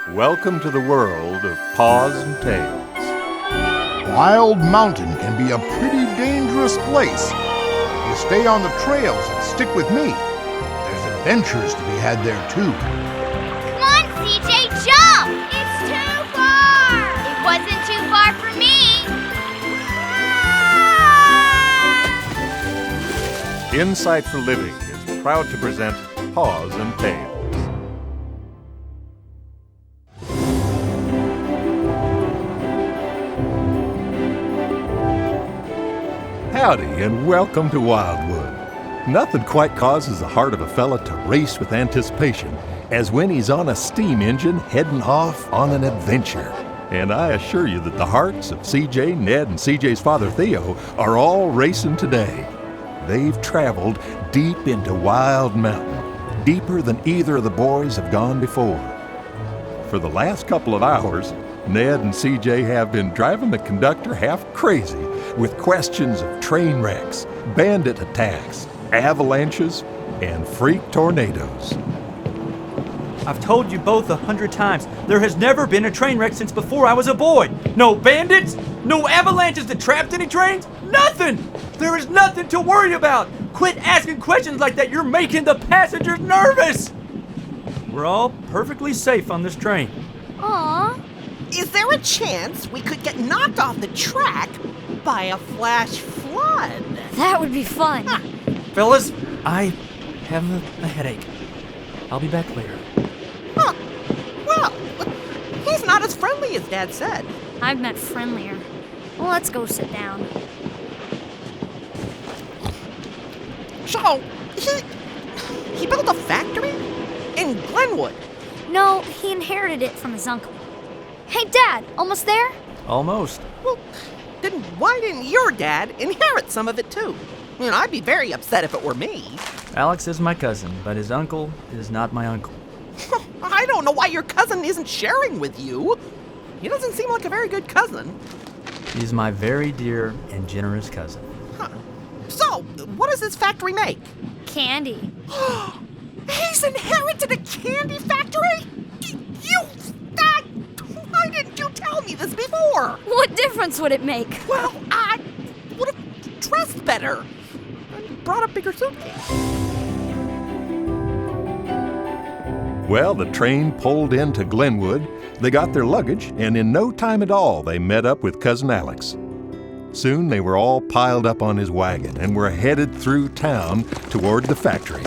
Welcome to the world of Paws and Tails. Wild Mountain can be a pretty dangerous place. If you stay on the trails and stick with me, there's adventures to be had there too. Come on, CJ, jump! It's too far! It wasn't too far for me! Insight for Living is proud to present Paws and Tails. Howdy, and welcome to Wildwood. Nothing quite causes the heart of a fella to race with anticipation as when he's on a steam engine heading off on an adventure. And I assure you that the hearts of CJ, Ned, and CJ's father Theo are all racing today. They've traveled deep into Wild Mountain, deeper than either of the boys have gone before. For the last couple of hours, Ned and CJ have been driving the conductor half crazy with questions of train wrecks, bandit attacks, avalanches, and freak tornadoes. I've told you both 100 times, there has never been a train wreck since before I was a boy. No bandits, no avalanches that trapped any trains, nothing! There is nothing to worry about. Quit asking questions like that, you're making the passengers nervous! We're all perfectly safe on this train. Aww. Is there a chance we could get knocked off the track by a flash flood? That would be fun. Fellas, I have a headache. I'll be back later. Huh. Well, he's not as friendly as Dad said. I've met friendlier. Well, let's go sit down. So, he built a factory in Glenwood. No, he inherited it from his uncle. Hey, Dad, almost there? Almost. Well, then why didn't your dad inherit some of it too? I mean, I'd be very upset if it were me. Alex is my cousin, but his uncle is not my uncle. I don't know why your cousin isn't sharing with you. He doesn't seem like a very good cousin. He's my very dear and generous cousin. Huh. So, what does this factory make? Candy. He's inherited a candy factory? Why didn't you tell me this before? What difference would it make? Well, I would have dressed better and brought a bigger suitcase. Well, the train pulled into Glenwood, they got their luggage, and in no time at all, they met up with Cousin Alex. Soon they were all piled up on his wagon and were headed through town toward the factory.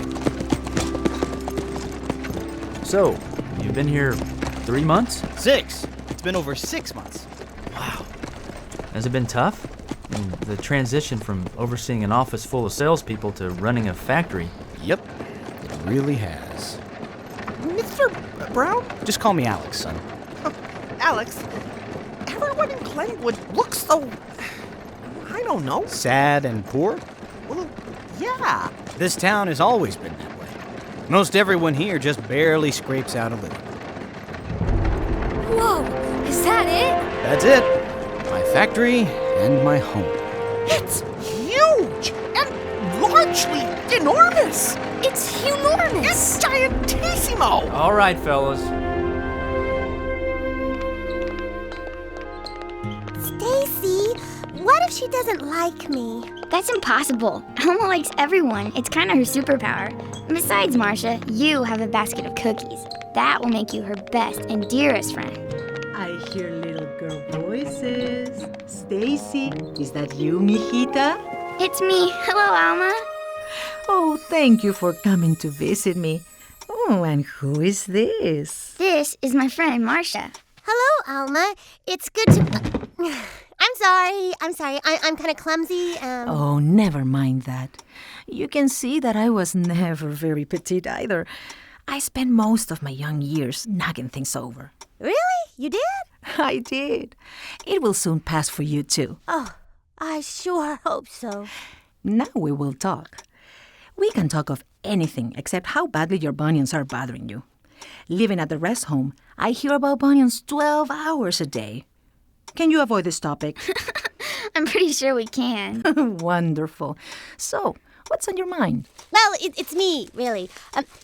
So, you've been here 3 months? 6. It's been over 6 months. Wow. Has it been tough? The transition from overseeing an office full of salespeople to running a factory. Yep, it really has. Mr. Brown? Just call me Alex, son. Alex, everyone in Glenwood looks so, I don't know. Sad and poor? Well, yeah. This town has always been that way. Most everyone here just barely scrapes out a living. Whoa, is that it? That's it. My factory and my home. It's huge and largely enormous. It's hunormous. It's giantissimo. All right, fellas. Stacy, what if she doesn't like me? That's impossible. Elmo likes everyone. It's kind of her superpower. Besides, Marcia, you have a basket of cookies. That will make you her best and dearest friend. I hear little girl voices. Stacy, is that you, mijita? It's me. Hello, Alma. Oh, thank you for coming to visit me. Oh, and who is this? This is my friend, Marcia. Hello, Alma. It's good to... I'm sorry. I'm kind of clumsy. Oh, never mind that. You can see that I was never very petite either. I spent most of my young years knocking things over. Really? You did? I did. It will soon pass for you, too. Oh, I sure hope so. Now we will talk. We can talk of anything except how badly your bunions are bothering you. Living at the rest home, I hear about bunions 12 hours a day. Can you avoid this topic? I'm pretty sure we can. Wonderful. So, what's on your mind? Well, it's me, really.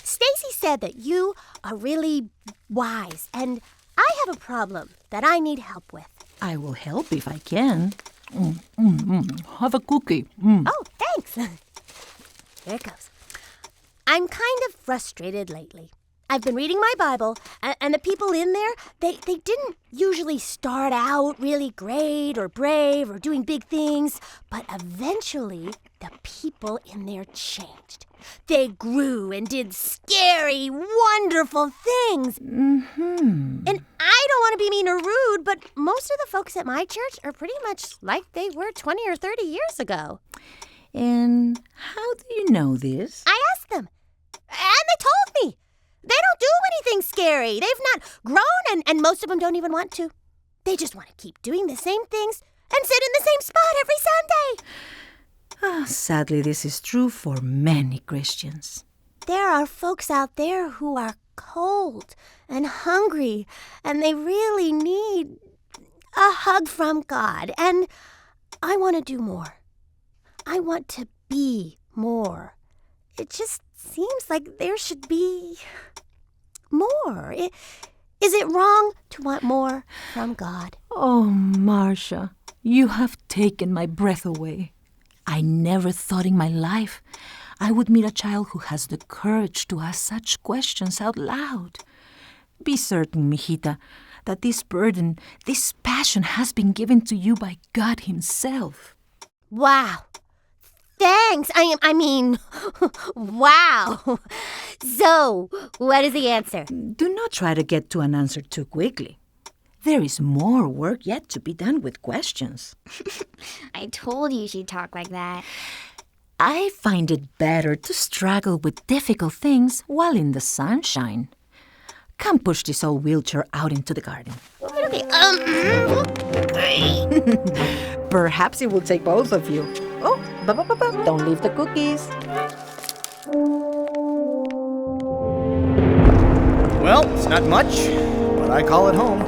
Stacy said that you are really wise, and have a problem that I need help with. I will help if I can. Have a cookie. Oh, thanks. Here it goes. I'm kind of frustrated lately. I've been reading my Bible, and the people in there, they didn't usually start out really great or brave or doing big things, but eventually the people in there changed. They grew and did scary, wonderful things. And I don't want to be mean or rude, but most of the folks at my church are pretty much like they were 20 or 30 years ago. And how do you know this? I asked them, and they told me. They don't do anything scary. They've not grown, and most of them don't even want to. They just want to keep doing the same things and sit in the same spot every Sunday. Sadly, this is true for many Christians. There are folks out there who are cold and hungry, and they really need a hug from God. And I want to do more. I want to be more. It just seems like there should be more. Is it wrong to want more from God? Oh, Marcia, you have taken my breath away. I never thought in my life I would meet a child who has the courage to ask such questions out loud. Be certain, mijita, that this burden, this passion has been given to you by God Himself. Wow. Thanks. I mean, wow. So, what is the answer? Do not try to get to an answer too quickly. There is more work yet to be done with questions. I told you she'd talk like that. I find it better to struggle with difficult things while in the sunshine. Come push this old wheelchair out into the garden. Okay. Perhaps it will take both of you. Oh, don't leave the cookies. Well, it's not much, but I call it home.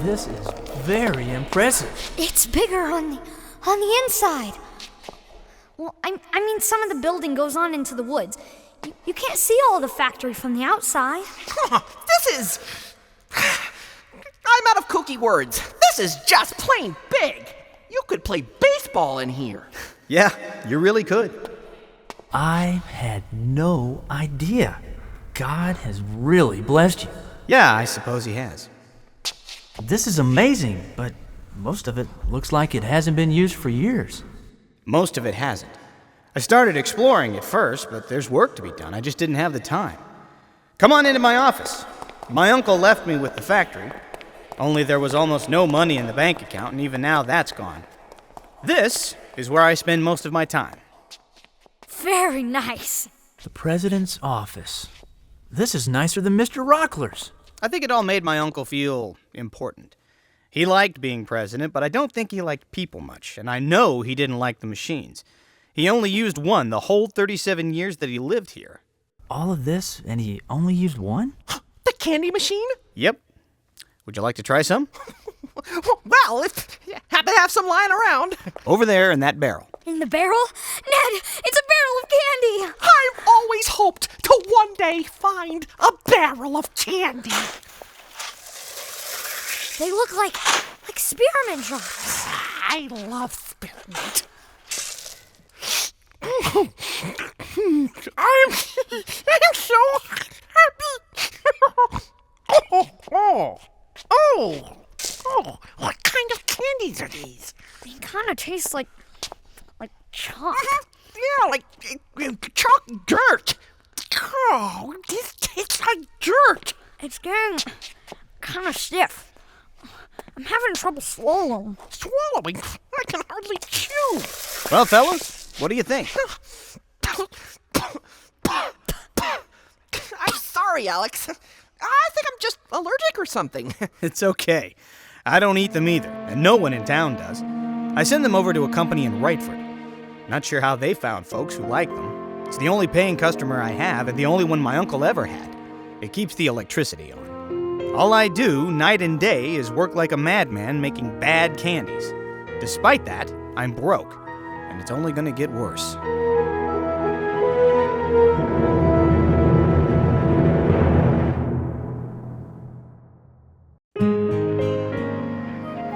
This is very impressive. It's bigger on the inside. Well, I mean, some of the building goes on into the woods. You can't see all the factory from the outside. This is... I'm out of cookie words. This is just plain big. You could play baseball in here. Yeah, you really could. I had no idea. God has really blessed you. Yeah, I suppose He has. This is amazing, but most of it looks like it hasn't been used for years. Most of it hasn't. I started exploring at first, but there's work to be done. I just didn't have the time. Come on into my office. My uncle left me with the factory. Only there was almost no money in the bank account, and even now that's gone. This is where I spend most of my time. Very nice. The president's office. This is nicer than Mr. Rockler's. I think it all made my uncle feel important. He liked being president, but I don't think he liked people much, and I know he didn't like the machines. He only used one the whole 37 years that he lived here. All of this, and he only used one? The candy machine? Yep. Would you like to try some? Well, if you happen to have some lying around. Over there in that barrel. In the barrel? Ned, it's a barrel of candy. I've always hoped to one day find a barrel of candy. They look like spearmint drops. I love spearmint. I'm so happy. What kind of candies are these? They kind of taste like chalk. Yeah, like chalk dirt. Oh, this tastes like dirt. It's getting kind of stiff. I'm having trouble swallowing. Swallowing? I can hardly chew. Well, fellas, what do you think? I'm sorry, Alex. I think I'm just allergic or something. It's okay. I don't eat them either, and no one in town does. I send them over to a company in Wrightford. Not sure how they found folks who like them. It's the only paying customer I have and the only one my uncle ever had. It keeps the electricity on. All I do, night and day, is work like a madman making bad candies. Despite that, I'm broke, and it's only gonna get worse.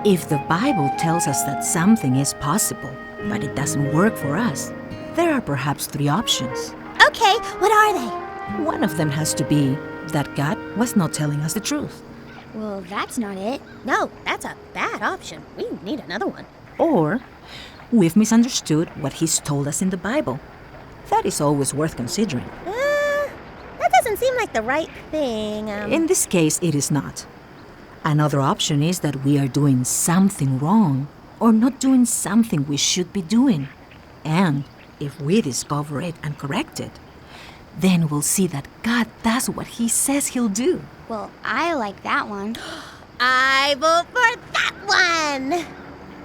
If the Bible tells us that something is possible, but it doesn't work for us, there are perhaps 3 options. Okay, what are they? One of them has to be that God was not telling us the truth. Well, that's not it. No, that's a bad option. We need another one. Or we've misunderstood what He's told us in the Bible. That is always worth considering. That doesn't seem like the right thing. In this case, it is not. Another option is that we are doing something wrong or not doing something we should be doing. And if we discover it and correct it, then we'll see that God does what He says He'll do. Well, I like that one. I vote for that one.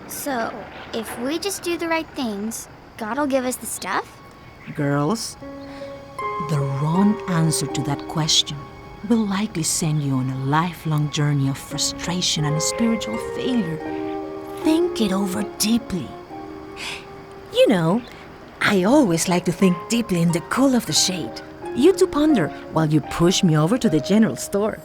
So, if we just do the right things, God will give us the stuff? Girls, the wrong answer to that question will likely send you on a lifelong journey of frustration and spiritual failure. Think it over deeply. You know, I always like to think deeply in the cool of the shade. You two ponder while you push me over to the general store.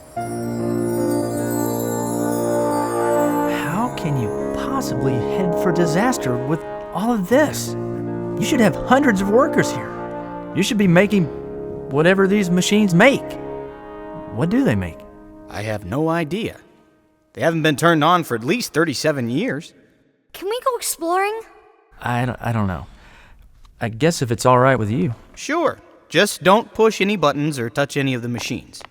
How can you possibly head for disaster with all of this? You should have hundreds of workers here. You should be making whatever these machines make. What do they make? I have no idea. They haven't been turned on for at least 37 years. Can we go exploring? I don't know. I guess if it's all right with you. Sure. Just don't push any buttons or touch any of the machines.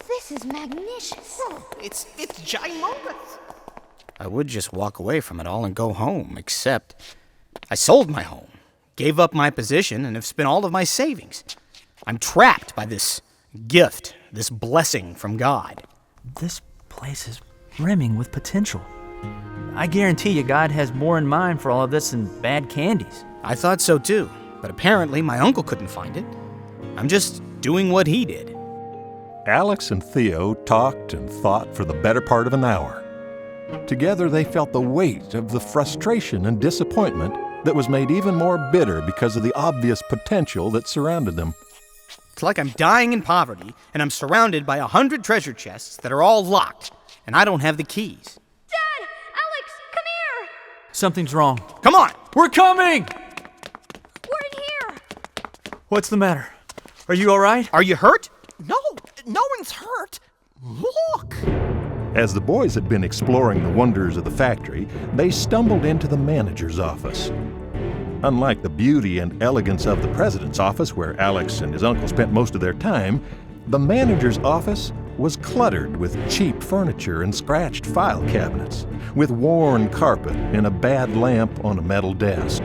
This is magnificent. It's ginormous. I would just walk away from it all and go home, except I sold my home, gave up my position, and have spent all of my savings. I'm trapped by this gift, this blessing from God. This place is brimming with potential. I guarantee you God has more in mind for all of this than bad candies. I thought so too, but apparently my uncle couldn't find it. I'm just doing what he did. Alex and Theo talked and thought for the better part of an hour. Together they felt the weight of the frustration and disappointment that was made even more bitter because of the obvious potential that surrounded them. It's like I'm dying in poverty, and I'm surrounded by 100 treasure chests that are all locked, and I don't have the keys. Dad! Alex, come here! Something's wrong. Come on! We're coming! We're in here! What's the matter? Are you all right? Are you hurt? No one's hurt. Look! As the boys had been exploring the wonders of the factory, they stumbled into the manager's office. Unlike the beauty and elegance of the president's office, where Alex and his uncle spent most of their time, the manager's office was cluttered with cheap furniture and scratched file cabinets, with worn carpet and a bad lamp on a metal desk.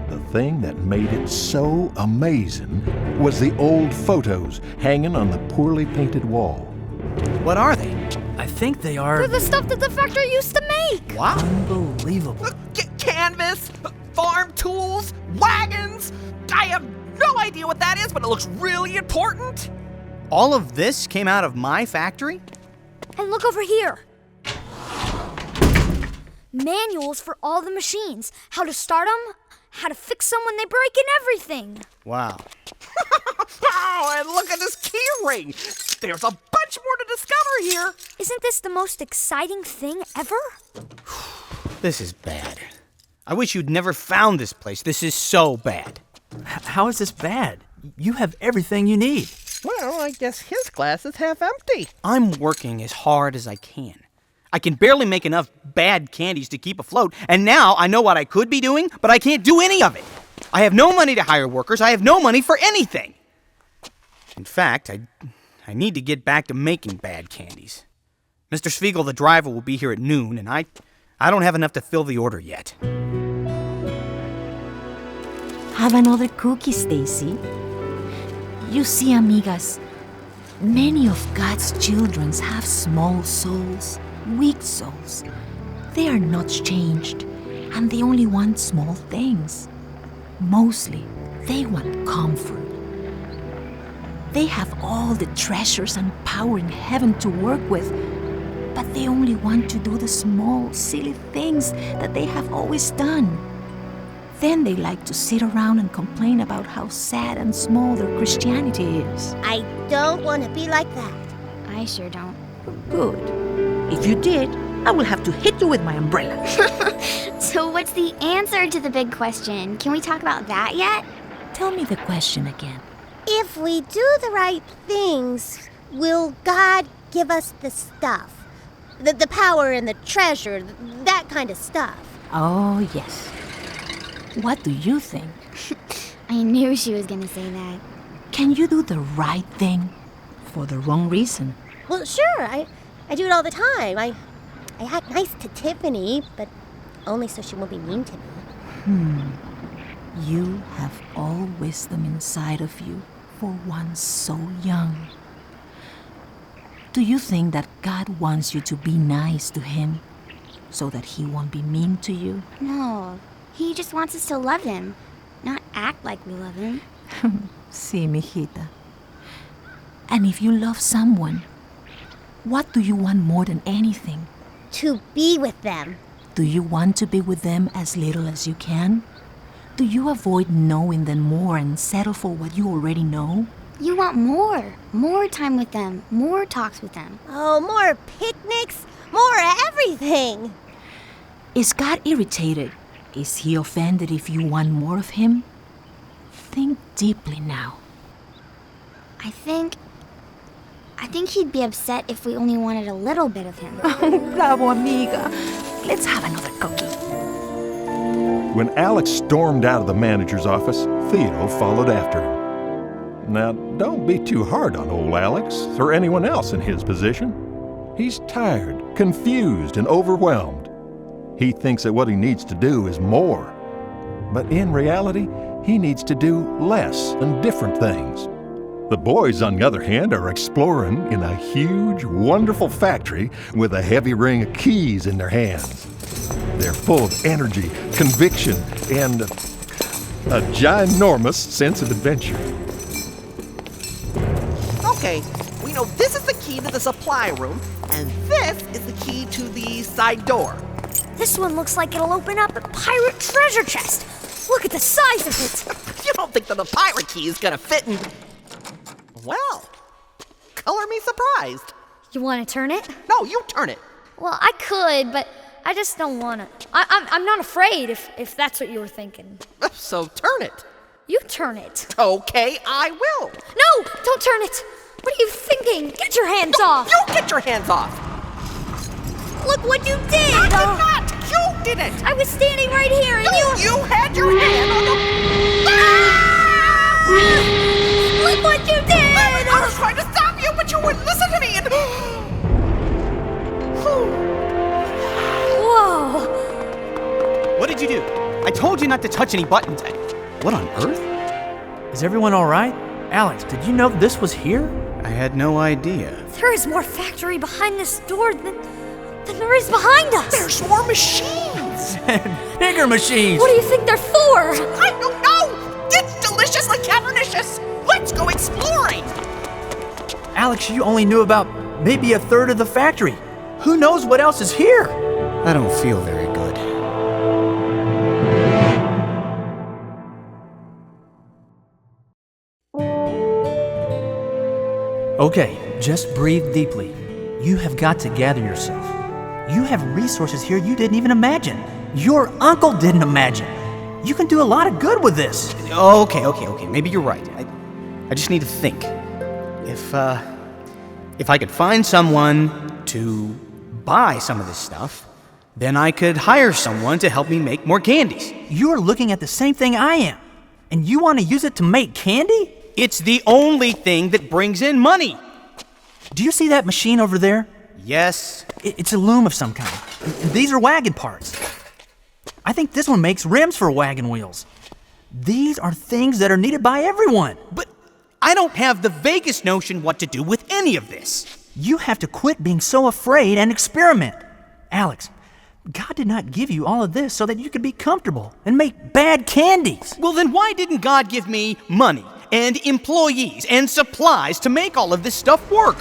The thing that made it so amazing was the old photos hanging on the poorly painted wall. What are they? I think they are... They're the stuff that the factory used to make! Wow. Unbelievable. Canvas, farm tools, wagons. I have no idea what that is, but it looks really important. All of this came out of my factory? And look over here. Manuals for all the machines. How to start them, how to fix them when they break, and everything. Wow. Oh, and look at this key ring. There's a bunch more to discover here. Isn't this the most exciting thing ever? This is bad. I wish you'd never found this place. This is so bad. How is this bad? You have everything you need. Well, I guess his glass is half empty. I'm working as hard as I can. I can barely make enough bad candies to keep afloat, and now I know what I could be doing, but I can't do any of it. I have no money to hire workers. I have no money for anything. In fact, I need to get back to making bad candies. Mr. Spiegel, the driver, will be here at noon, and I don't have enough to fill the order yet. Have another cookie, Stacy. You see, amigas, many of God's children have small souls, weak souls. They are not changed, and they only want small things. Mostly, they want comfort. They have all the treasures and power in heaven to work with, but they only want to do the small, silly things that they have always done. Then they like to sit around and complain about how sad and small their Christianity is. I don't want to be like that. I sure don't. Good. If you did, I will have to hit you with my umbrella. So what's the answer to the big question? Can we talk about that yet? Tell me the question again. If we do the right things, will God give us the stuff? The power and the treasure, that kind of stuff. Oh, yes. What do you think? I knew she was gonna say that. Can you do the right thing for the wrong reason? Well, sure. I do it all the time. I act nice to Tiffany, but only so she won't be mean to me. You have all wisdom inside of you for one so young. Do you think that God wants you to be nice to him so that he won't be mean to you? No, he just wants us to love him, not act like we love him. Sí, mijita. And if you love someone, what do you want more than anything? To be with them. Do you want to be with them as little as you can? Do you avoid knowing them more and settle for what you already know? You want more time with them, more talks with them. Oh, more picnics, more everything. Is God irritated? Is he offended if you want more of him? Think deeply now. I think he'd be upset if we only wanted a little bit of him. Bravo, amiga. Let's have another cookie. When Alex stormed out of the manager's office, Theo followed after him. Now, don't be too hard on old Alex or anyone else in his position. He's tired, confused, and overwhelmed. He thinks that what he needs to do is more. But in reality, he needs to do less and different things. The boys, on the other hand, are exploring in a huge, wonderful factory with a heavy ring of keys in their hands. They're full of energy, conviction, and a ginormous sense of adventure. Okay, we know this is the key to the supply room, and this is the key to the side door. This one looks like it'll open up a pirate treasure chest. Look at the size of it. You don't think that the pirate key is gonna fit in... Well, color me surprised. You want to turn it? No, you turn it. Well, I could, but I just don't want to. I'm not afraid if that's what you were thinking. So turn it. You turn it. Okay, I will. No, don't turn it. What are you thinking? Get your hands off. You get your hands off. Look what you did. I did not. You did it. I was standing right here and You had your hand on the... Look what you did. I was trying to stop you, but you wouldn't listen to me and... Whoa. What did you do? I told you not to touch any buttons. What on earth? Is everyone all right? Alex, did you know this was here? I had no idea. There is more factory behind this door than there is behind us. There's more machines. Bigger machines. What do you think they're for? I don't know. It's deliciously cavernicious. Let's go exploring. Alex, you only knew about maybe a third of the factory. Who knows what else is here? I don't feel very good. Okay, just breathe deeply. You have got to gather yourself. You have resources here you didn't even imagine. Your uncle didn't imagine. You can do a lot of good with this. Okay. Maybe you're right. I just need to think. If I could find someone to buy some of this stuff, then I could hire someone to help me make more candies. You're looking at the same thing I am. And you want to use it to make candy? It's the only thing that brings in money. Do you see that machine over there? Yes. It's a loom of some kind. These are wagon parts. I think this one makes rims for wagon wheels. These are things that are needed by everyone. But I don't have the vaguest notion what to do with any of this. You have to quit being so afraid and experiment. Alex, God did not give you all of this so that you could be comfortable and make bad candies. Well, then why didn't God give me money and employees and supplies to make all of this stuff work?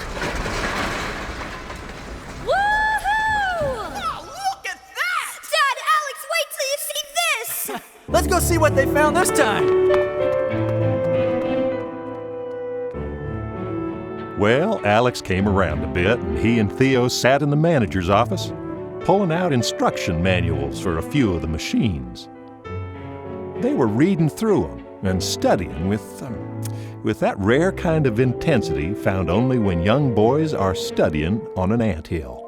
Let's go see what they found this time. Well, Alex came around a bit, and he and Theo sat in the manager's office. pulling out instruction manuals for a few of the machines. They were reading through them and studying with that rare kind of intensity found only when young boys are studying on an anthill.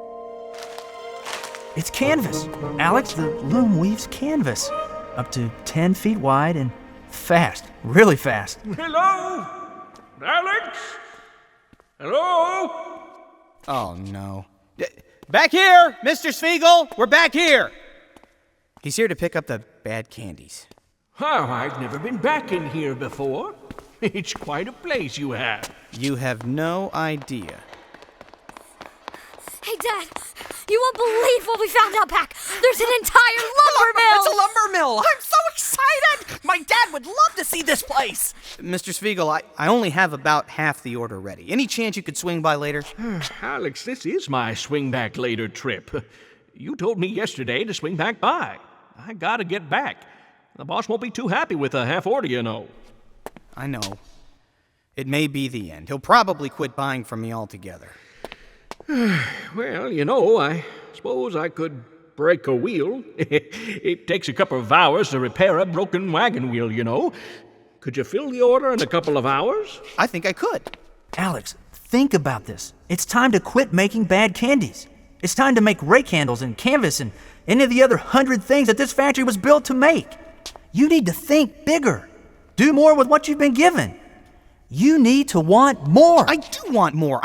It's canvas. Alex, the loom weaves canvas. Up to 10 feet wide and fast. Really fast. Hello? Alex? Hello? Oh, no. Back here, Mr. Spiegel! We're back here! He's here to pick up the bad candies. Oh, I've never been back in here before. It's quite a place you have. You have no idea. Hey, Dad, you won't believe what we found out back. There's an entire lumber mill. It's a lumber mill. I'm so excited. My dad would love to see this place. Mr. Spiegel, I only have about half the order ready. Any chance you could swing by later? Alex, this is my swing back later trip. You told me yesterday to swing back by. I gotta get back. The boss won't be too happy with a half order, you know. I know. It may be the end. He'll probably quit buying from me altogether. Well, you know, I suppose I could break a wheel. It takes a couple of hours to repair a broken wagon wheel, you know. Could you fill the order in a couple of hours? I think I could. Alex, think about this. It's time to quit making bad candies. It's time to make rake handles and canvas and any of the other 100 things that this factory was built to make. You need to think bigger. Do more with what you've been given. You need to want more. I do want more.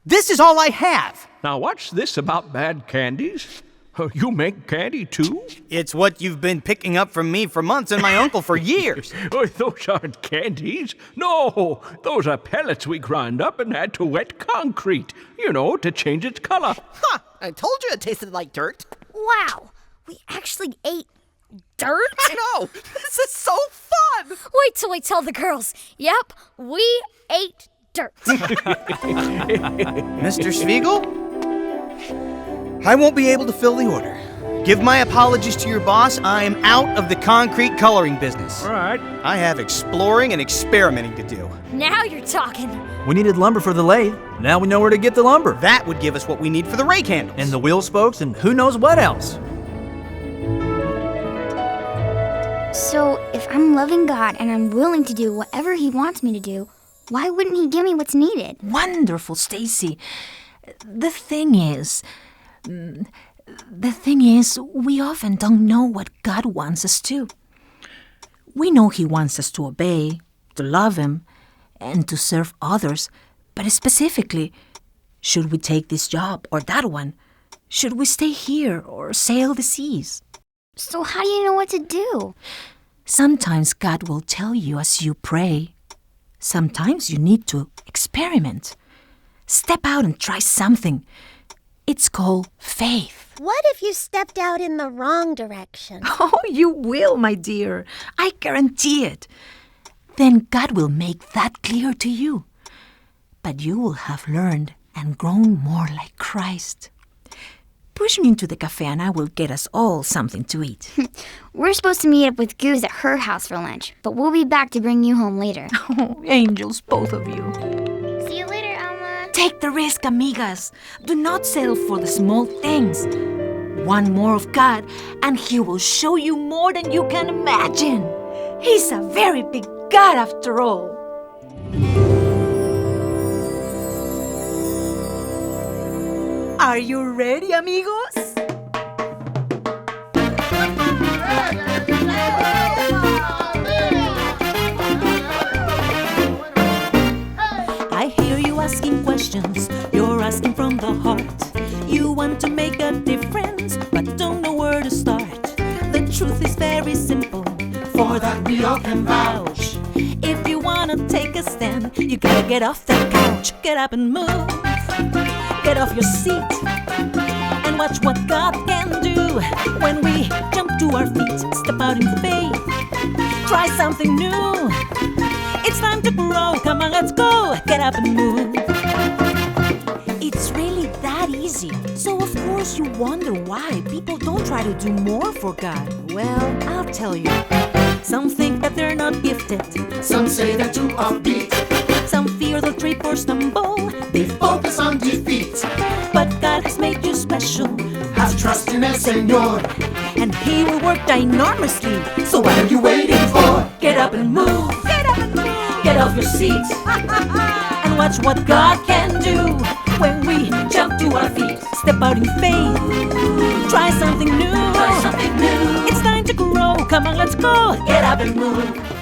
This is all I have. Now, what's this about bad candies? You make candy, too? It's what you've been picking up from me for months and my uncle for years. Oh, those aren't candies. No, those are pellets we grind up and add to wet concrete, you know, to change its color. Huh, I told you it tasted like dirt. Wow, we actually ate dirt? I know, this is so fun. Wait till I tell the girls. Yep, we ate dirt. Mr. Spiegel? I won't be able to fill the order. Give my apologies to your boss. I am out of the concrete coloring business. All right. I have exploring and experimenting to do. Now you're talking. We needed lumber for the lathe. Now we know where to get the lumber. That would give us what we need for the rake handles. And the wheel spokes and who knows what else. So, if I'm loving God and I'm willing to do whatever He wants me to do, why wouldn't He give me what's needed? Wonderful, Stacy. The thing is, we often don't know what God wants us to. We know He wants us to obey, to love Him, and to serve others. But specifically, should we take this job or that one? Should we stay here or sail the seas? So how do you know what to do? Sometimes God will tell you as you pray. Sometimes you need to experiment. Step out and try something. It's called faith. What if you stepped out in the wrong direction? Oh, you will, my dear. I guarantee it. Then God will make that clear to you. But you will have learned and grown more like Christ. Push me into the cafe and I will get us all something to eat. We're supposed to meet up with Goose at her house for lunch, but we'll be back to bring you home later. Oh, angels, both of you. See you later, Alma. Take the risk, amigas. Do not settle for the small things. Want more of God, and He will show you more than you can imagine. He's a very big God after all. Are you ready, amigos? I hear you asking questions. You're asking from the heart. You want to make a difference, but don't know where to start. The truth is very simple. For that we all can vouch. If you want to take a stand, you gotta get off that couch. Get up and move. Get off your seat and watch what God can do when we jump to our feet, step out in faith, try something new. It's time to grow. Come on, let's go. Get up and move. It's really that easy. So of course you wonder why people don't try to do more for God. Well, I'll tell you. Some think that they're not gifted. Some say they're too offbeat. Some fear they'll trip or stumble. They focus on defeat. But God has made you special. Has in el Señor. And He will work enormously. So what are you waiting for? Get up and move. Get up and move. Get off your seats. And watch what God can do when we jump to our feet. Step out in faith. Try something new. Try something new. It's time to grow. Come on, let's go. Get up and move.